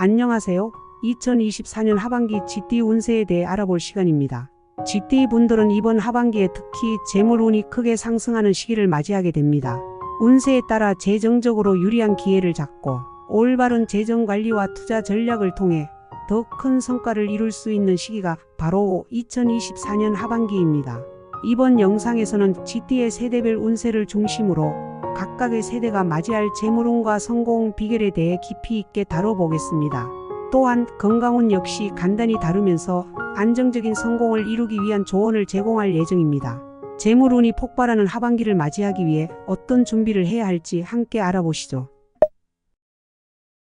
안녕하세요. 2024년 하반기 GT 운세에 대해 알아볼 시간입니다. GT 분들은 이번 하반기에 특히 재물운이 크게 상승하는 시기를 맞이하게 됩니다. 운세에 따라 재정적으로 유리한 기회를 잡고 올바른 재정관리와 투자 전략을 통해 더 큰 성과를 이룰 수 있는 시기가 바로 2024년 하반기입니다. 이번 영상에서는 GT의 세대별 운세를 중심으로 각각의 세대가 맞이할 재물운과 성공 비결에 대해 깊이 있게 다뤄보겠습니다. 또한 건강운 역시 간단히 다루면서 안정적인 성공을 이루기 위한 조언을 제공할 예정입니다. 재물운이 폭발하는 하반기를 맞이하기 위해 어떤 준비를 해야 할지 함께 알아보시죠.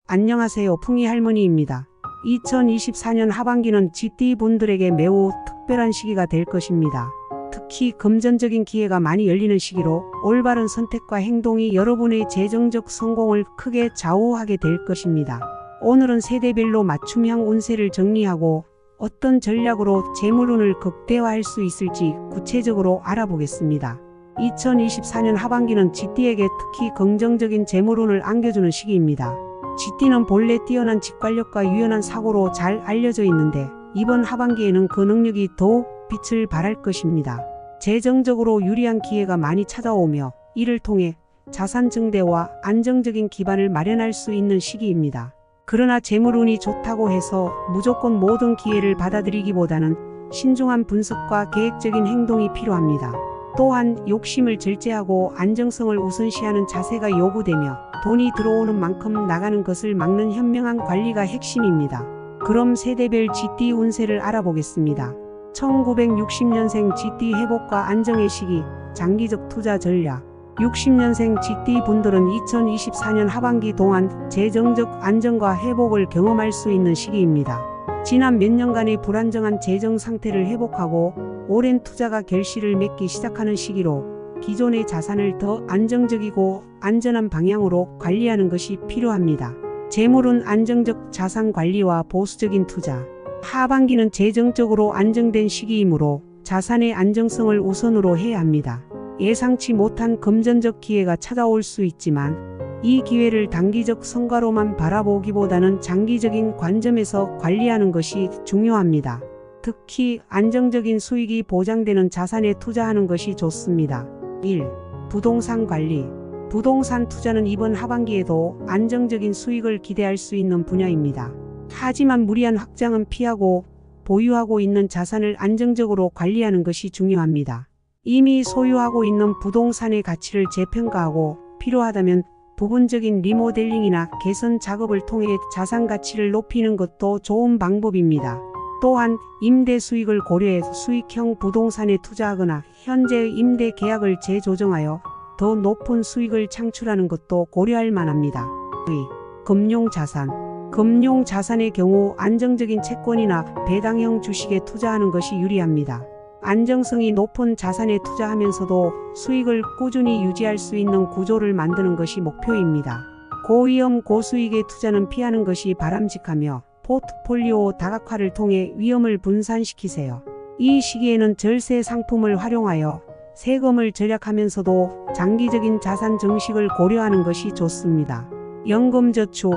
안녕하세요. 풍이 할머니입니다. 2024년 하반기는 GT 분들에게 매우 특별한 시기가 될 것입니다. 특히 금전적인 기회가 많이 열리는 시기로 올바른 선택과 행동이 여러분의 재정적 성공을 크게 좌우하게 될 것입니다. 오늘은 세대별로 맞춤형 운세를 정리하고 어떤 전략으로 재물운을 극대화할 수 있을지 구체적으로 알아보겠습니다. 2024년 하반기는 GT에게 특히 긍정적인 재물운을 안겨주는 시기입니다. GT는 본래 뛰어난 직관력과 유연한 사고로 잘 알려져 있는데 이번 하반기에는 그 능력이 더욱 빛을 발할 것입니다. 재정적으로 유리한 기회가 많이 찾아오며 이를 통해 자산 증대와 안정적인 기반을 마련할 수 있는 시기입니다. 그러나 재물운이 좋다고 해서 무조건 모든 기회를 받아들이기보다는 신중한 분석과 계획적인 행동이 필요합니다. 또한 욕심을 절제하고 안정성을 우선시하는 자세가 요구되며 돈이 들어오는 만큼 나가는 것을 막는 현명한 관리가 핵심입니다. 그럼 세대별 GT 운세를 알아보겠습니다. 1960년생 GT 회복과 안정의 시기, 장기적 투자 전략. 60년생 GT 분들은 2024년 하반기 동안 재정적 안정과 회복을 경험할 수 있는 시기입니다. 지난 몇 년간의 불안정한 재정 상태를 회복하고 오랜 투자가 결실을 맺기 시작하는 시기로 기존의 자산을 더 안정적이고 안전한 방향으로 관리하는 것이 필요합니다. 재물은 안정적 자산 관리와 보수적인 투자. 하반기는 재정적으로 안정된 시기이므로 자산의 안정성을 우선으로 해야 합니다. 예상치 못한 금전적 기회가 찾아올 수 있지만 이 기회를 단기적 성과로만 바라보기보다는 장기적인 관점에서 관리하는 것이 중요합니다. 특히 안정적인 수익이 보장되는 자산에 투자하는 것이 좋습니다. 1. 부동산 관리. 부동산 투자는 이번 하반기에도 안정적인 수익을 기대할 수 있는 분야입니다. 하지만 무리한 확장은 피하고 보유하고 있는 자산을 안정적으로 관리하는 것이 중요합니다. 이미 소유하고 있는 부동산의 가치를 재평가하고 필요하다면 부분적인 리모델링이나 개선 작업을 통해 자산 가치를 높이는 것도 좋은 방법입니다. 또한 임대 수익을 고려해 수익형 부동산에 투자하거나 현재의 임대 계약을 재조정하여 더 높은 수익을 창출하는 것도 고려할 만합니다. 2. 금융자산. 금융자산의 경우 안정적인 채권이나 배당형 주식에 투자하는 것이 유리합니다. 안정성이 높은 자산에 투자하면서도 수익을 꾸준히 유지할 수 있는 구조를 만드는 것이 목표입니다. 고위험 고수익의 투자는 피하는 것이 바람직하며 포트폴리오 다각화를 통해 위험을 분산시키세요. 이 시기에는 절세 상품을 활용하여 세금을 절약하면서도 장기적인 자산 증식을 고려하는 것이 좋습니다. 연금저축,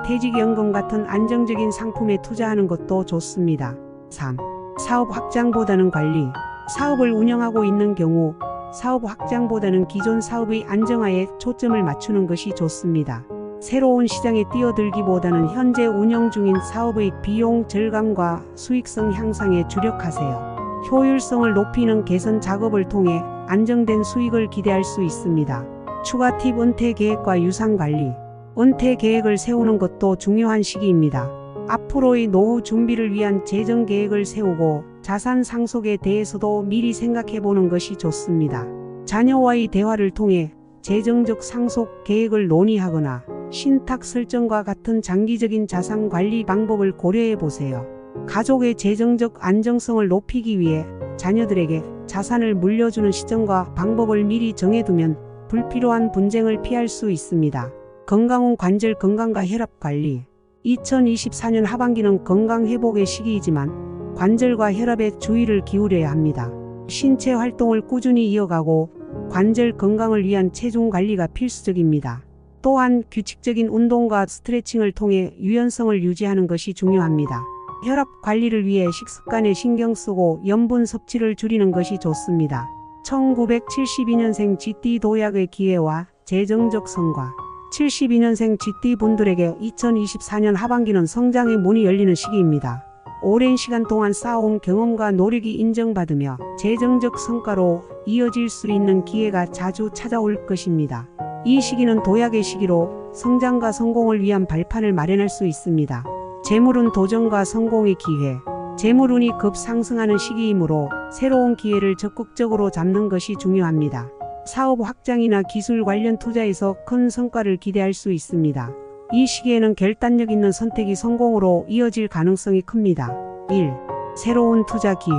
퇴직연금 같은 안정적인 상품에 투자하는 것도 좋습니다. 3. 사업 확장보다는 관리. 사업을 운영하고 있는 경우 사업 확장보다는 기존 사업의 안정화에 초점을 맞추는 것이 좋습니다. 새로운 시장에 뛰어들기보다는 현재 운영 중인 사업의 비용 절감과 수익성 향상에 주력하세요. 효율성을 높이는 개선 작업을 통해 안정된 수익을 기대할 수 있습니다. 추가 팁: 은퇴 계획과 유산 관리. 은퇴 계획을 세우는 것도 중요한 시기입니다. 앞으로의 노후 준비를 위한 재정 계획을 세우고 자산 상속에 대해서도 미리 생각해보는 것이 좋습니다. 자녀와의 대화를 통해 재정적 상속 계획을 논의하거나 신탁 설정과 같은 장기적인 자산 관리 방법을 고려해 보세요. 가족의 재정적 안정성을 높이기 위해 자녀들에게 자산을 물려주는 시점과 방법을 미리 정해두면 불필요한 분쟁을 피할 수 있습니다. 건강운 관절 건강과 혈압 관리. 2024년 하반기는 건강 회복의 시기이지만 관절과 혈압에 주의를 기울여야 합니다. 신체 활동을 꾸준히 이어가고 관절 건강을 위한 체중 관리가 필수적입니다. 또한 규칙적인 운동과 스트레칭을 통해 유연성을 유지하는 것이 중요합니다. 혈압 관리를 위해 식습관에 신경 쓰고 염분 섭취를 줄이는 것이 좋습니다. 1972년생 GT 도약의 기회와 재정적 성과. 72년생 GT 분들에게 2024년 하반기는 성장의 문이 열리는 시기입니다. 오랜 시간 동안 쌓아온 경험과 노력이 인정받으며 재정적 성과로 이어질 수 있는 기회가 자주 찾아올 것입니다. 이 시기는 도약의 시기로 성장과 성공을 위한 발판을 마련할 수 있습니다. 재물운 도전과 성공의 기회. 재물운이 급상승하는 시기이므로 새로운 기회를 적극적으로 잡는 것이 중요합니다. 사업 확장이나 기술 관련 투자에서 큰 성과를 기대할 수 있습니다. 이 시기에는 결단력 있는 선택이 성공으로 이어질 가능성이 큽니다. 1. 새로운 투자 기회.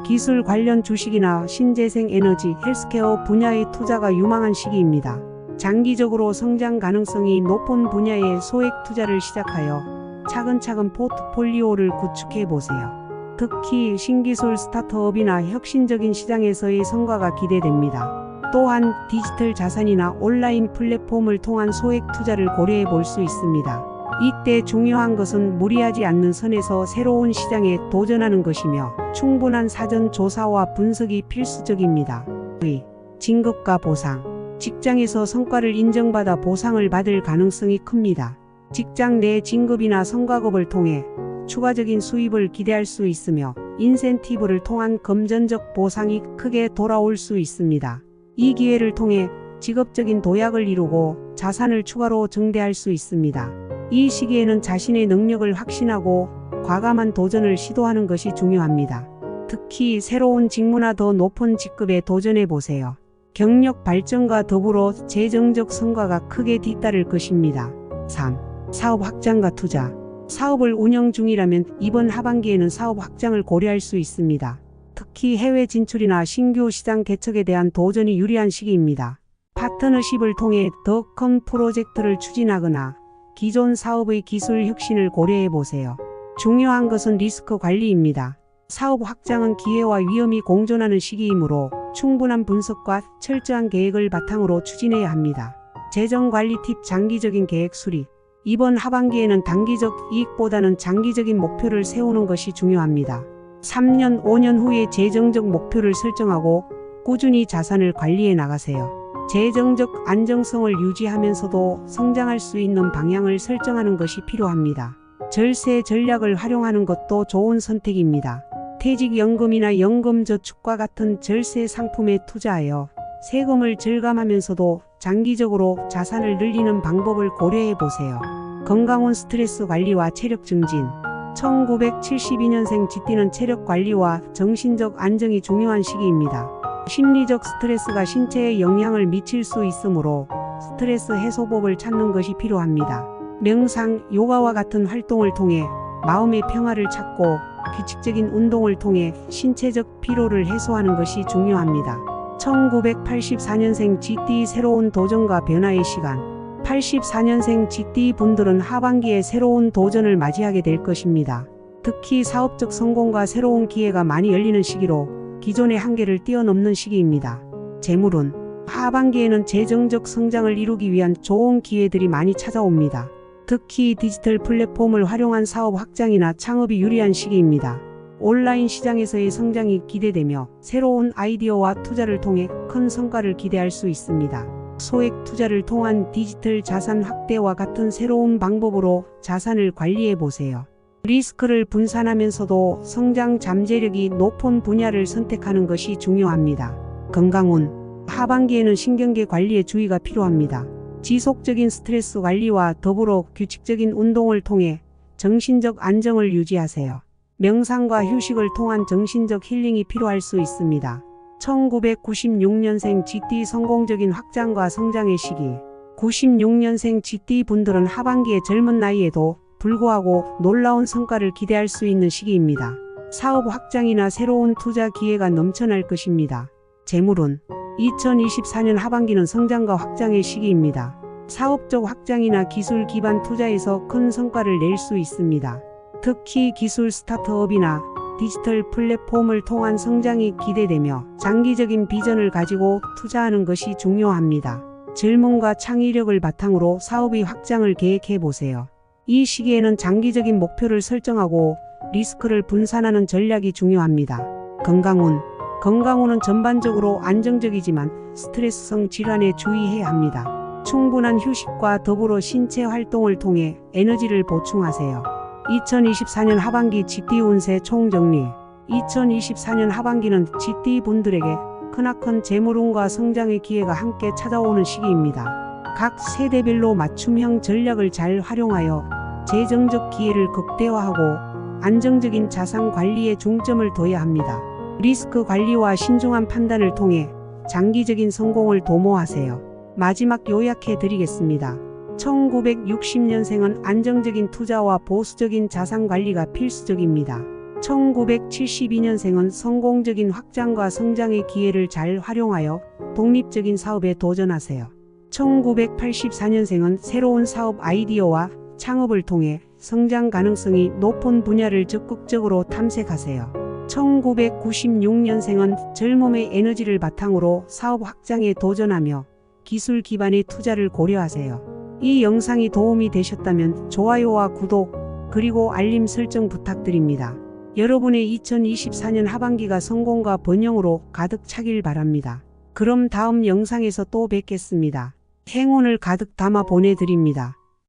기술 관련 주식이나 신재생 에너지, 헬스케어 분야의 투자가 유망한 시기입니다. 장기적으로 성장 가능성이 높은 분야에 소액 투자를 시작하여 차근차근 포트폴리오를 구축해 보세요. 특히 신기술 스타트업이나 혁신적인 시장에서의 성과가 기대됩니다. 또한 디지털 자산이나 온라인 플랫폼을 통한 소액 투자를 고려해 볼 수 있습니다. 이때 중요한 것은 무리하지 않는 선에서 새로운 시장에 도전하는 것이며 충분한 사전 조사와 분석이 필수적입니다. 진급과 보상. 직장에서 성과를 인정받아 보상을 받을 가능성이 큽니다. 직장 내 진급이나 성과급을 통해 추가적인 수입을 기대할 수 있으며 인센티브를 통한 금전적 보상이 크게 돌아올 수 있습니다. 이 기회를 통해 직업적인 도약을 이루고 자산을 추가로 증대할 수 있습니다. 이 시기에는 자신의 능력을 확신하고 과감한 도전을 시도하는 것이 중요합니다. 특히 새로운 직무나 더 높은 직급에 도전해 보세요. 경력 발전과 더불어 재정적 성과가 크게 뒤따를 것입니다. 3. 사업 확장과 투자. 사업을 운영 중이라면 이번 하반기에는 사업 확장을 고려할 수 있습니다. 특히 해외 진출이나 신규 시장 개척에 대한 도전이 유리한 시기입니다. 파트너십을 통해 더 큰 프로젝트를 추진하거나 기존 사업의 기술 혁신을 고려해 보세요. 중요한 것은 리스크 관리입니다. 사업 확장은 기회와 위험이 공존하는 시기이므로 충분한 분석과 철저한 계획을 바탕으로 추진해야 합니다. 재정 관리 팁. 장기적인 계획 수립. 이번 하반기에는 단기적 이익보다는 장기적인 목표를 세우는 것이 중요합니다. 3년, 5년 후에 재정적 목표를 설정하고 꾸준히 자산을 관리해 나가세요. 재정적 안정성을 유지하면서도 성장할 수 있는 방향을 설정하는 것이 필요합니다. 절세 전략을 활용하는 것도 좋은 선택입니다. 퇴직연금이나 연금저축과 같은 절세 상품에 투자하여 세금을 절감하면서도 장기적으로 자산을 늘리는 방법을 고려해 보세요. 건강운 스트레스 관리와 체력 증진. 1972년생 GT는 체력 관리와 정신적 안정이 중요한 시기입니다. 심리적 스트레스가 신체에 영향을 미칠 수 있으므로 스트레스 해소법을 찾는 것이 필요합니다. 명상, 요가와 같은 활동을 통해 마음의 평화를 찾고 규칙적인 운동을 통해 신체적 피로를 해소하는 것이 중요합니다. 1984년생 GT 새로운 도전과 변화의 시간. 84년생 GT 분들은 하반기에 새로운 도전을 맞이하게 될 것입니다. 특히 사업적 성공과 새로운 기회가 많이 열리는 시기로 기존의 한계를 뛰어넘는 시기입니다. 재물운. 하반기에는 재정적 성장을 이루기 위한 좋은 기회들이 많이 찾아옵니다. 특히 디지털 플랫폼을 활용한 사업 확장이나 창업이 유리한 시기입니다. 온라인 시장에서의 성장이 기대되며 새로운 아이디어와 투자를 통해 큰 성과를 기대할 수 있습니다. 소액 투자를 통한 디지털 자산 확대와 같은 새로운 방법으로 자산을 관리해 보세요. 리스크를 분산하면서도 성장 잠재력이 높은 분야를 선택하는 것이 중요합니다. 건강운. 하반기에는 신경계 관리에 주의가 필요합니다. 지속적인 스트레스 관리와 더불어 규칙적인 운동을 통해 정신적 안정을 유지하세요. 명상과 휴식을 통한 정신적 힐링이 필요할 수 있습니다. 1996년생 GT 성공적인 확장과 성장의 시기. 96년생 GT 분들은 하반기에 젊은 나이에도 불구하고 놀라운 성과를 기대할 수 있는 시기입니다. 사업 확장이나 새로운 투자 기회가 넘쳐날 것입니다. 재물운. 2024년 하반기는 성장과 확장의 시기입니다. 사업적 확장이나 기술 기반 투자에서 큰 성과를 낼 수 있습니다. 특히 기술 스타트업이나 디지털 플랫폼을 통한 성장이 기대되며 장기적인 비전을 가지고 투자하는 것이 중요합니다. 젊음과 창의력을 바탕으로 사업의 확장을 계획해 보세요. 이 시기에는 장기적인 목표를 설정하고 리스크를 분산하는 전략이 중요합니다. 건강운은 전반적으로 안정적이지만 스트레스성 질환에 주의해야 합니다. 충분한 휴식과 더불어 신체 활동을 통해 에너지를 보충하세요. 2024년 하반기 GT 운세 총정리. 2024년 하반기는 GT 분들에게 크나큰 재물운과 성장의 기회가 함께 찾아오는 시기입니다. 각 세대별로 맞춤형 전략을 잘 활용하여 재정적 기회를 극대화하고 안정적인 자산 관리에 중점을 둬야 합니다. 리스크 관리와 신중한 판단을 통해 장기적인 성공을 도모하세요. 마지막 요약해 드리겠습니다. 1960년생은 안정적인 투자와 보수적인 자산 관리가 필수적입니다. 1972년생은 성공적인 확장과 성장의 기회를 잘 활용하여 독립적인 사업에 도전하세요. 1984년생은 새로운 사업 아이디어와 창업을 통해 성장 가능성이 높은 분야를 적극적으로 탐색하세요. 1996년생은 젊음의 에너지를 바탕으로 사업 확장에 도전하며 기술 기반의 투자를 고려하세요. 이 영상이 도움이 되셨다면 좋아요와 구독, 그리고 알림 설정 부탁드립니다. 여러분의 2024년 하반기가 성공과 번영으로 가득 차길 바랍니다. 그럼 다음 영상에서 또 뵙겠습니다. 행운을 가득 담아 보내드립니다.